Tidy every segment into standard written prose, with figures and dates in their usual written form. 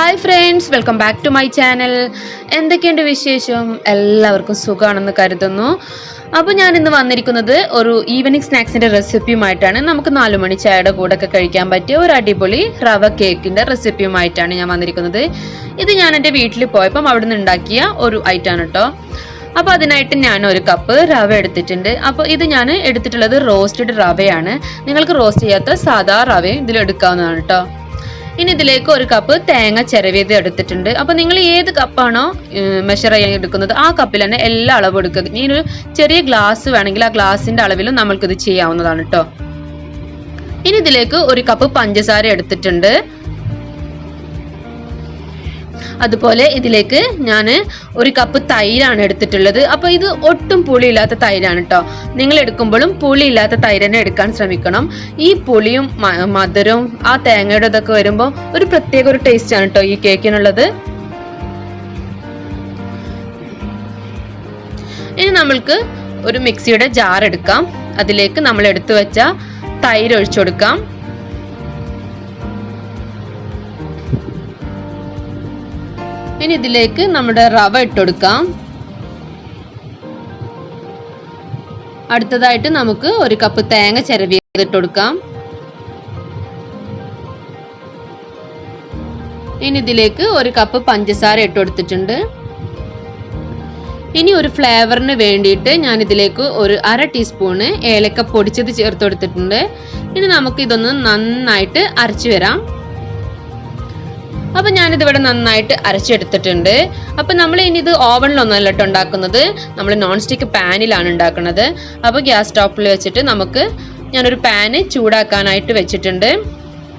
Hi friends, welcome back to my channel. എന്തൊക്കെയുണ്ട് വിശേഷം? എല്ലാവർക്കും സുഖമാണെന്ന് കരുതുന്നു. അപ്പോൾ ഞാൻ ഇന്ന് വന്നിരിക്കുന്നത് ഒരു ഈവനിങ് സ്നാക്സിൻ്റെ റെസിപ്പിയുമായിട്ടാണ്. നമുക്ക് 4 മണി ചായയുടെ കൂടെ ഒക്കെ കഴിക്കാൻ പറ്റിയ ഒരു അടിപൊളി റവ കേക്കിൻ്റെ റെസിപ്പിയുമായിട്ടാണ് ഞാൻ വന്നിരിക്കുന്നത്. ഇത് ഞാൻ എൻ്റെ വീട്ടിൽ പോയപ്പം അവിടെ നിന്ന് ഉണ്ടാക്കിയ ഒരു ഐറ്റമാണ് കേട്ടോ. അപ്പോൾ അതിനായിട്ട് ഞാൻ ഒരു കപ്പ് റവ എടുത്തിട്ടുണ്ട്. അപ്പോൾ ഇത് ഞാൻ എടുത്തിട്ടുള്ളത് റോസ്റ്റഡ് റവയാണ്. നിങ്ങൾക്ക് റോസ്റ്റ് ചെയ്യാത്ത സാധാ റവയും ഇതിലെടുക്കാവുന്നതാണ് കേട്ടോ. ഇനി ഇതിലേക്ക് ഒരു കപ്പ് തേങ്ങ ചിരവിയത് എടുത്തിട്ടുണ്ട്. അപ്പോൾ നിങ്ങൾ ഏത് കപ്പാണോ മെഷർ ചെയ്യാൻ എടുക്കുന്നത് ആ കപ്പിൽ തന്നെ എല്ലാ അളവും എടുക്കുക. ഇനി ഒരു ചെറിയ ഗ്ലാസ് വേണമെങ്കിൽ ആ ഗ്ലാസിന്റെ അളവിലും നമ്മൾക്കിത് ചെയ്യാവുന്നതാണ് കേട്ടോ. ഇനി ഇതിലേക്ക് ഒരു കപ്പ് പഞ്ചസാര എടുത്തിട്ടുണ്ട്. അതുപോലെ ഇതിലേക്ക് ഞാൻ ഒരു കപ്പ് തൈരാണ് എടുത്തിട്ടുള്ളത്. അപ്പോൾ ഇത് ഒട്ടും പുളിയില്ലാത്ത തൈരാണ് കേട്ടോ. നിങ്ങൾ എടുക്കുമ്പോഴും പുളിയില്ലാത്ത തൈര് തന്നെ എടുക്കാൻ ശ്രമിക്കണം. ഈ പുളിയും മധുരവും ആ തേങ്ങയുടെ ഇതൊക്കെ വരുമ്പോൾ ഒരു പ്രത്യേക ഒരു ടേസ്റ്റ് ആണ് കേട്ടോ ഈ കേക്കിനുള്ളത്. ഇനി നമ്മൾക്ക് ഒരു മിക്സിയുടെ ജാർ എടുക്കാം. അതിലേക്ക് നമ്മൾ എടുത്തു വെച്ച തൈര് ഒഴിച്ചു കൊടുക്കാം. ഇനി ഇതിലേക്ക് നമ്മുടെ റവ ഇട്ടുകൊടുക്കാം. അടുത്തതായിട്ട് നമുക്ക് ഒരു കപ്പ് തേങ്ങ ചിരവി ഇട്ടുകൊടുക്കാം. ഇനി ഇതിലേക്ക് ഒരു കപ്പ് പഞ്ചസാര ഇട്ടുകൊടുത്തിട്ടുണ്ട്. ഇനി ഒരു ഫ്ലേവറിന് വേണ്ടിയിട്ട് ഞാൻ ഇതിലേക്ക് ഒരു 1/2 ടീസ്പൂണ് ഏലക്ക പൊടിച്ചത് ചേർത്ത് കൊടുത്തിട്ടുണ്ട്. ഇനി നമുക്ക് ഇതൊന്ന് നന്നായിട്ട് അരച്ചു വരാം. അപ്പൊ ഞാനിതിവിടെ നന്നായിട്ട് അരച്ചെടുത്തിട്ടുണ്ട്. അപ്പൊ നമ്മൾ ഇനി ഇത് ഓവനിലൊന്നല്ല കേട്ടോ ഉണ്ടാക്കുന്നത്, നമ്മൾ നോൺ സ്റ്റിക്ക് പാനിലാണ് ഉണ്ടാക്കുന്നത്. അപ്പോൾ ഗ്യാസ് സ്റ്റോപ്പിൽ വെച്ചിട്ട് ഞാനൊരു പാന് ചൂടാക്കാനായിട്ട് വെച്ചിട്ടുണ്ട്.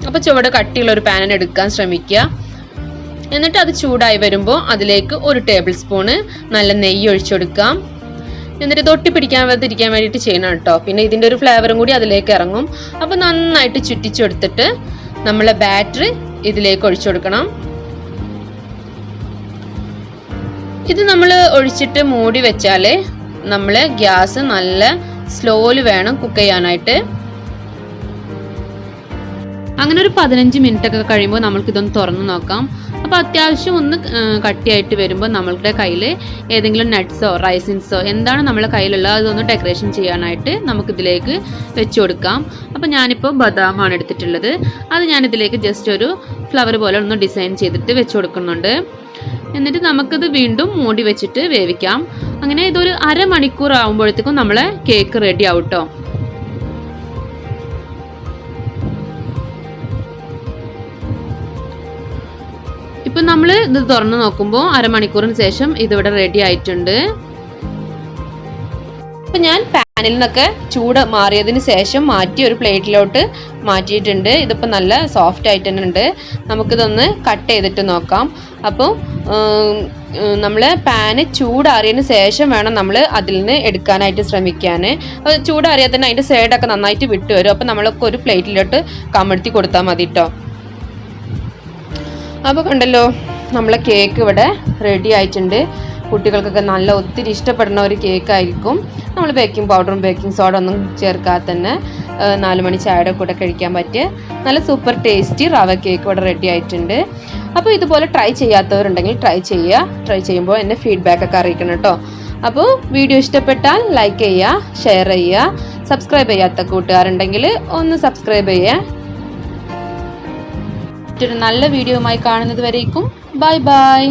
അപ്പോൾ ചുവട് കട്ടിയുള്ള ഒരു പാൻ എടുക്കാൻ ശ്രമിക്കുക. എന്നിട്ട് അത് ചൂടായി വരുമ്പോൾ അതിലേക്ക് 1 ടേബിൾ സ്പൂണ് നല്ല നെയ്യ് ഒഴിച്ചു കൊടുക്കാം. എന്നിട്ട് തൊട്ടി പിടിക്കാതിരിക്കാൻ വേണ്ടിയിട്ട് ചെയ്യണം കേട്ടോ. പിന്നെ ഇതിൻ്റെ ഒരു ഫ്ലേവറും കൂടി അതിലേക്ക് ഇറങ്ങും. അപ്പോൾ നന്നായിട്ട് ചുറ്റിച്ചെടുത്തിട്ട് നമ്മളെ ബാറ്റർ ഇതിലേക്ക് ഒഴിച്ചു കൊടുക്കണം. ഇത് നമ്മൾ ഒഴിച്ചിട്ട് മൂടി വെച്ചാല് നമ്മൾ ഗ്യാസ് നല്ല സ്ലോയിൽ വേണം കുക്ക് ചെയ്യാനായിട്ട്. അങ്ങനെ ഒരു 15 മിനിറ്റ് ഒക്കെ കഴിയുമ്പോൾ നമ്മൾക്ക് ഇതൊന്ന് തുറന്നു നോക്കാം. അപ്പോൾ അത്യാവശ്യം ഒന്ന് കട്ടിയായിട്ട് വരുമ്പോൾ നമ്മളുടെ കയ്യിൽ ഏതെങ്കിലും നട്ട്സോ റൈസിൻസോ എന്താണ് നമ്മളെ കയ്യിലുള്ളത് അതൊന്ന് ഡെക്കറേഷൻ ചെയ്യാനായിട്ട് നമുക്കിതിലേക്ക് വെച്ച് കൊടുക്കാം. അപ്പോൾ ഞാനിപ്പോൾ ബദാമാണ് എടുത്തിട്ടുള്ളത്. അത് ഞാനിതിലേക്ക് ജസ്റ്റ് ഒരു ഫ്ലവർ പോലെ ഒന്ന് ഡിസൈൻ ചെയ്തിട്ട് വെച്ച് കൊടുക്കുന്നുണ്ട്. എന്നിട്ട് നമുക്കിത് വീണ്ടും മൂടി വെച്ചിട്ട് വേവിക്കാം. അങ്ങനെ ഇതൊരു 1/2 മണിക്കൂർ ആകുമ്പോഴത്തേക്കും നമ്മളെ കേക്ക് റെഡി ആവും കേട്ടോ. ഇപ്പം നമ്മൾ ഇത് തുറന്ന് നോക്കുമ്പോൾ 1/2 മണിക്കൂറിന് ശേഷം ഇതിവിടെ റെഡി ആയിട്ടുണ്ട്. അപ്പം ഞാൻ പാനിൽ നിന്നൊക്കെ ചൂട് മാറിയതിന് ശേഷം മാറ്റി ഒരു പ്ലേറ്റിലോട്ട് മാറ്റിയിട്ടുണ്ട്. ഇതിപ്പോൾ നല്ല സോഫ്റ്റ് ആയിട്ട് തന്നെ ഉണ്ട്. നമുക്കിതൊന്ന് കട്ട് ചെയ്തിട്ട് നോക്കാം. അപ്പോൾ നമ്മൾ പാന് ചൂടാറിയതിന് ശേഷം വേണം നമ്മൾ അതിൽ നിന്ന് എടുക്കാനായിട്ട് ശ്രമിക്കാൻ. അത് ചൂടാറിയാൽ തന്നെ അതിൻ്റെ സൈഡൊക്കെ നന്നായിട്ട് വിട്ടു വരും. അപ്പോൾ നമ്മളൊക്കെ ഒരു പ്ലേറ്റിലോട്ട് കമഴ്ത്തി കൊടുത്താൽ മതി കേട്ടോ. അപ്പോൾ കണ്ടല്ലോ, നമ്മളെ കേക്ക് ഇവിടെ റെഡി ആയിട്ടുണ്ട്. കുട്ടികൾക്കൊക്കെ നല്ല ഒത്തിരി ഇഷ്ടപ്പെടുന്ന ഒരു കേക്കായിരിക്കും. നമ്മൾ ബേക്കിംഗ് പൗഡറും ബേക്കിംഗ് സോഡ ഒന്നും ചേർക്കാതെ തന്നെ 4 മണി ചായയുടെ കൂടെ കഴിക്കാൻ പറ്റിയ നല്ല സൂപ്പർ ടേസ്റ്റി റവ കേക്ക് ഇവിടെ റെഡി ആയിട്ടുണ്ട്. അപ്പോൾ ഇതുപോലെ ട്രൈ ചെയ്യാത്തവരുണ്ടെങ്കിൽ ട്രൈ ചെയ്യുമ്പോൾ എന്നെ ഫീഡ്ബാക്ക് ഒക്കെ അറിയിക്കണം കേട്ടോ. അപ്പോൾ വീഡിയോ ഇഷ്ടപ്പെട്ടാൽ ലൈക്ക് ചെയ്യുക, ഷെയർ ചെയ്യുക. സബ്സ്ക്രൈബ് ചെയ്യാത്ത കൂട്ടുകാരുണ്ടെങ്കിൽ ഒന്ന് സബ്സ്ക്രൈബ് ചെയ്യുക. മറ്റൊരു നല്ല വീഡിയോയുമായി കാണുന്നത് വരേക്കും ബൈ ബൈ.